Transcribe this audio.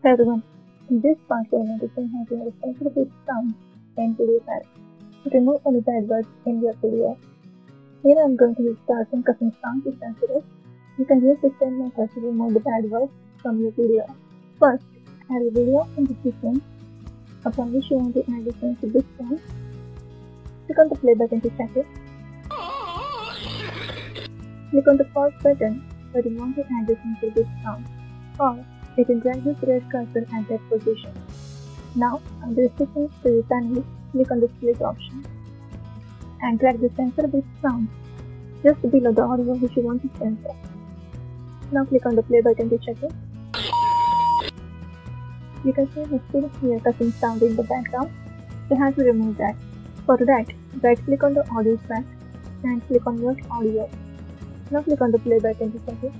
Hey everyone, in this part we are going to see how to censor the sound in video file. Remove any bad words in your video. Here I am going to use some custom sound to censor it. You can use the same method to remove the bad words from your video. First, add a video in the sequence upon which you want to add the to this sound. Click on the play button to check it. Click on the pause button where you want to add the to this sound. Or you can drag this red cursor at that position. Now, on the sequence to your panel, click on the split option and drag the censor bit sound just below the audio which you want to censor. Now click on the play button to check it. You can see the still clear custom sound in the background. So how to remove that? For that, right click on the audio track and click on Mute Audio. Now click on the play button to check it.